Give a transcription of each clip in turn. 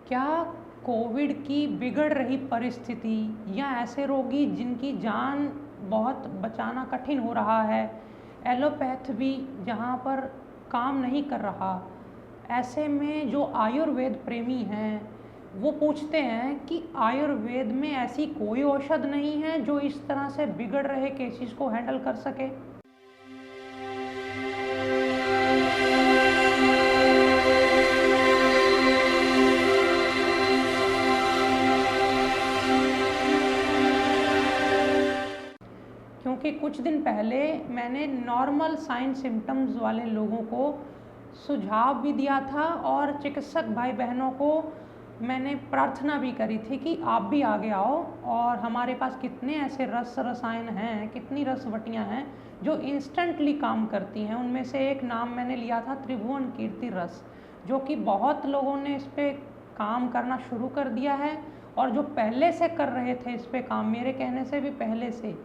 क्या कोविड की बिगड़ रही परिस्थिति या ऐसे रोगी जिनकी जान बहुत बचाना कठिन हो रहा है, एलोपैथ भी जहाँ पर काम नहीं कर रहा, ऐसे में जो आयुर्वेद प्रेमी हैं वो पूछते हैं कि आयुर्वेद में ऐसी कोई औषध नहीं है जो इस तरह से बिगड़ रहे केसेस को हैंडल कर सके। क्योंकि कुछ दिन पहले मैंने नॉर्मल साइन सिम्टम्स वाले लोगों को सुझाव भी दिया था और चिकित्सक भाई बहनों को मैंने प्रार्थना भी करी थी कि आप भी आगे आओ, और हमारे पास कितने ऐसे रसायन हैं, कितनी रसवटियाँ हैं जो इंस्टेंटली काम करती हैं। उनमें से एक नाम मैंने लिया था त्रिभुवन कीर्ति रस, जो कि बहुत लोगों ने इस पर काम करना शुरू कर दिया है, और जो पहले से कर रहे थे इस पर काम, मेरे कहने से भी पहले से,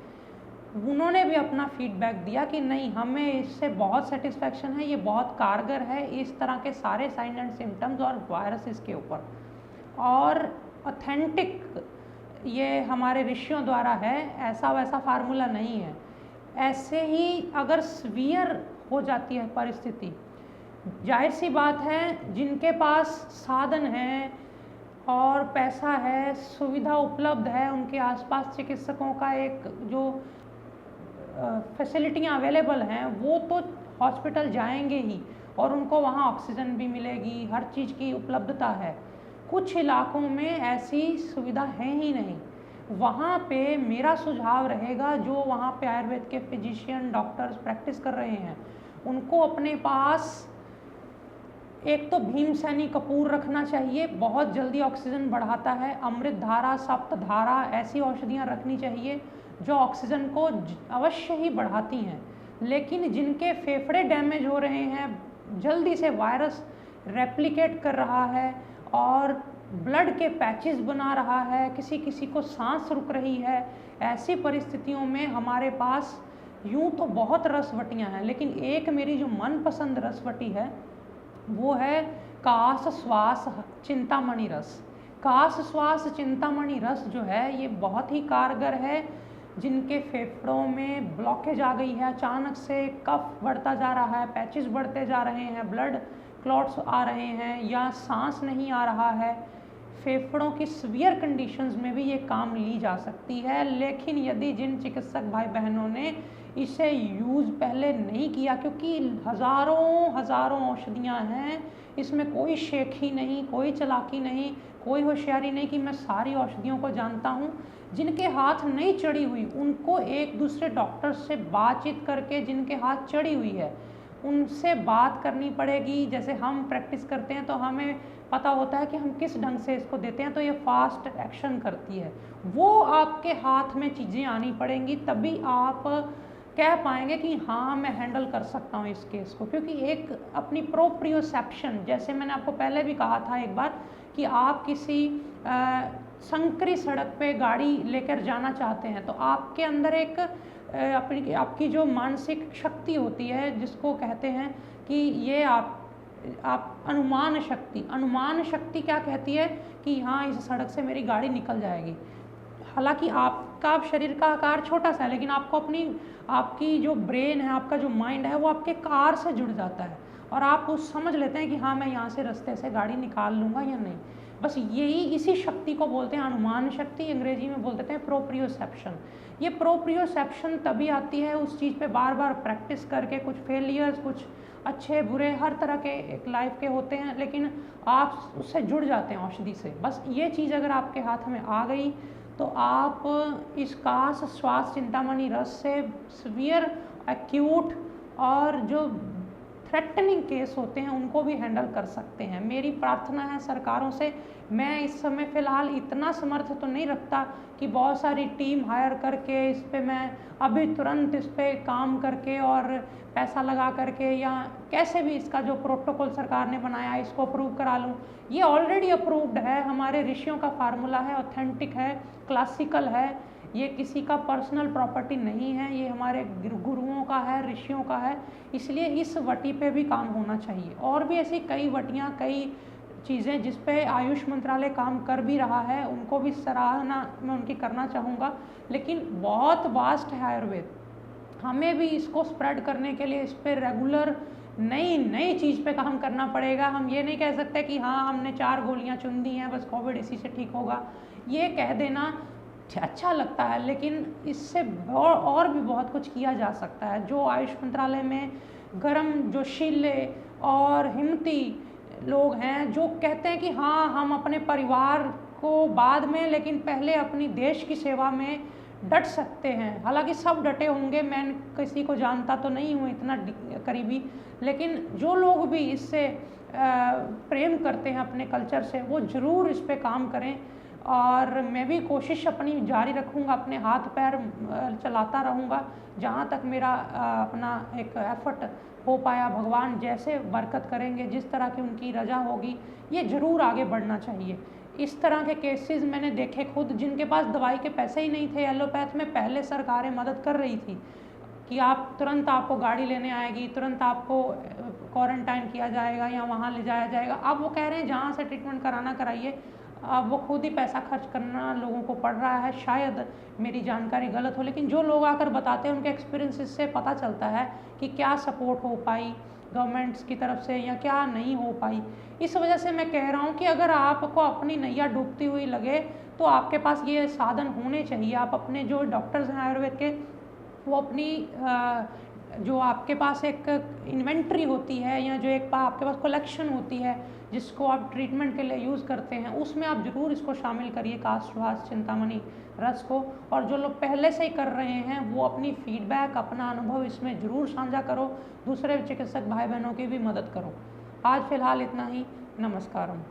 उन्होंने भी अपना फीडबैक दिया कि नहीं, हमें इससे बहुत सेटिस्फैक्शन है, ये बहुत कारगर है इस तरह के सारे साइन एंड सिम्टम्स और वायरसेस के ऊपर, और ऑथेंटिक ये हमारे ऋषियों द्वारा है, ऐसा वैसा फार्मूला नहीं है। ऐसे ही अगर सीवियर हो जाती है परिस्थिति, जाहिर सी बात है जिनके पास साधन है और पैसा है, सुविधा उपलब्ध है, उनके आसपास चिकित्सकों का एक जो फैसिलिटियाँ अवेलेबल हैं, वो तो हॉस्पिटल जाएंगे ही, और उनको वहाँ ऑक्सीजन भी मिलेगी, हर चीज़ की उपलब्धता है। कुछ इलाकों में ऐसी सुविधा है ही नहीं। वहाँ पे मेरा सुझाव रहेगा, जो वहाँ पे आयुर्वेद के फिजिशियन डॉक्टर्स प्रैक्टिस कर रहे हैं, उनको अपने पास एक तो भीमसेनी कपूर रखना चाहिए, बहुत जल्दी ऑक्सीजन बढ़ाता है। अमृत धारा, सप्त धारा, ऐसी औषधियाँ रखनी चाहिए जो ऑक्सीजन को अवश्य ही बढ़ाती हैं। लेकिन जिनके फेफड़े डैमेज हो रहे हैं, जल्दी से वायरस रेप्लिकेट कर रहा है और ब्लड के पैचेस बना रहा है, किसी किसी को सांस रुक रही है, ऐसी परिस्थितियों में हमारे पास यूँ तो बहुत रसवटियाँ हैं, लेकिन एक मेरी जो मनपसंद रसवटी है वो है कास श्वास चिंतामणि रस। कास श्वास चिंतामणि रस जो है ये बहुत ही कारगर है। जिनके फेफड़ों में ब्लॉकेज आ गई है, अचानक से कफ बढ़ता जा रहा है, पैचेस बढ़ते जा रहे हैं, ब्लड क्लॉट्स आ रहे हैं, या सांस नहीं आ रहा है, फेफड़ों की सीवियर कंडीशंस में भी ये काम ली जा सकती है। लेकिन यदि जिन चिकित्सक भाई बहनों ने इसे यूज़ पहले नहीं किया, क्योंकि हज़ारों औषधियाँ हैं, इसमें कोई शेख ही नहीं, कोई चालाकी नहीं, कोई होशियारी नहीं कि मैं सारी औषधियों को जानता हूँ। जिनके हाथ नहीं चढ़ी हुई उनको एक दूसरे डॉक्टर से बातचीत करके, जिनके हाथ चढ़ी हुई है उनसे बात करनी पड़ेगी। जैसे हम प्रैक्टिस करते हैं तो हमें पता होता है कि हम किस ढंग से इसको देते हैं तो ये फास्ट एक्शन करती है, वो आपके हाथ में चीज़ें आनी पड़ेंगी, तभी आप कह पाएंगे कि हाँ मैं हैंडल कर सकता हूँ इस केस को। क्योंकि एक अपनी प्रोप्रियोसेप्शन, जैसे मैंने आपको पहले भी कहा था एक बार, कि आप किसी संकरी सड़क पे गाड़ी लेकर जाना चाहते हैं तो आपके अंदर एक आपकी जो मानसिक शक्ति होती है, जिसको कहते हैं कि ये आप अनुमान शक्ति क्या कहती है कि हाँ इस सड़क से मेरी गाड़ी निकल जाएगी। हालांकि आपका शरीर का आकार छोटा सा है, लेकिन आपकी जो ब्रेन है, आपका जो माइंड है, वो आपके कार से जुड़ जाता है और आप उस समझ लेते हैं कि हाँ मैं यहाँ से रास्ते से गाड़ी निकाल लूँगा या नहीं। बस इसी शक्ति को बोलते हैं अनुमान शक्ति, अंग्रेजी में बोल देते हैं प्रोप्रियोसेप्शन। ये प्रोप्रियोसेप्शन तभी आती है उस चीज़ पे बार बार प्रैक्टिस करके, कुछ फेलियर्स, कुछ अच्छे बुरे हर तरह के एक लाइफ के होते हैं, लेकिन आप उससे जुड़ जाते हैं औषधि से। बस ये चीज़ अगर आपके हाथ में आ गई तो आप इस कास श्वास चिंतामणि रस से सीवियर, एक्यूट और जो थ्रेटनिंग केस होते हैं उनको भी हैंडल कर सकते हैं। मेरी प्रार्थना है सरकारों से, मैं इस समय फ़िलहाल इतना समर्थ तो नहीं रखता कि बहुत सारी टीम हायर करके इस पे मैं अभी तुरंत इस पे काम करके और पैसा लगा करके या कैसे भी इसका जो प्रोटोकॉल सरकार ने बनाया है इसको अप्रूव करा लूँ। ये ऑलरेडी अप्रूव्ड है, हमारे ऋषियों का फार्मूला है, ऑथेंटिक है, क्लासिकल है, ये किसी का पर्सनल प्रॉपर्टी नहीं है, ये हमारे गुरुओं का है, ऋषियों का है। इसलिए इस वटी पे भी काम होना चाहिए। और भी ऐसी कई वटियाँ, कई चीज़ें जिस पे आयुष मंत्रालय काम कर भी रहा है, उनको भी सराहना मैं उनकी करना चाहूँगा। लेकिन बहुत वास्ट है आयुर्वेद, हमें भी इसको स्प्रेड करने के लिए इस पे रेगुलर नई नई चीज़ पे काम करना पड़ेगा। हम ये नहीं कह सकते कि हाँ हमने 4 गोलियाँ चुन दी हैं, बस कोविड इसी से ठीक होगा। ये कह देना अच्छा लगता है, लेकिन इससे और भी बहुत कुछ किया जा सकता है। जो आयुष मंत्रालय में गर्म जोशीले और हिम्मती लोग हैं, जो कहते हैं कि हाँ हम अपने परिवार को बाद में, लेकिन पहले अपनी देश की सेवा में डट सकते हैं। हालांकि सब डटे होंगे, मैं किसी को जानता तो नहीं हूँ इतना करीबी, लेकिन जो लोग भी इससे प्रेम करते हैं अपने कल्चर से, वो ज़रूर इस पे काम करें। और मैं भी कोशिश अपनी जारी रखूँगा, अपने हाथ पैर चलाता रहूँगा जहाँ तक मेरा अपना एक एफर्ट हो पाया। भगवान जैसे बरकत करेंगे, जिस तरह की उनकी रजा होगी, ये ज़रूर आगे बढ़ना चाहिए। इस तरह के केसेस मैंने देखे खुद, जिनके पास दवाई के पैसे ही नहीं थे। एलोपैथ में पहले सरकारें मदद कर रही थी कि आप तुरंत आपको गाड़ी लेने आएगी, तुरंत आपको क्वारंटाइन किया जाएगा या वहाँ ले जाया जाएगा। अब वो कह रहे हैं जहाँ से ट्रीटमेंट कराना कराइए। अब वो खुद ही पैसा खर्च करना लोगों को पड़ रहा है। शायद मेरी जानकारी गलत हो, लेकिन जो लोग आकर बताते हैं उनके एक्सपीरियंस से पता चलता है कि क्या सपोर्ट हो पाई गवर्नमेंट्स की तरफ से या क्या नहीं हो पाई। इस वजह से मैं कह रहा हूँ कि अगर आपको अपनी नैया डूबती हुई लगे तो आपके पास ये साधन होने चाहिए। आप अपने जो डॉक्टर्स हैं आयुर्वेद के, वो अपनी जो आपके पास एक इन्वेंट्री होती है या जो एक आपके पास कलेक्शन होती है जिसको आप ट्रीटमेंट के लिए यूज़ करते हैं, उसमें आप ज़रूर इसको शामिल करिए, काष्ठवास चिंतामणि रस को। और जो लोग पहले से ही कर रहे हैं वो अपनी फीडबैक, अपना अनुभव इसमें ज़रूर साझा करो। दूसरे चिकित्सक भाई बहनों की भी मदद करो। आज फ़िलहाल इतना ही। नमस्कारम।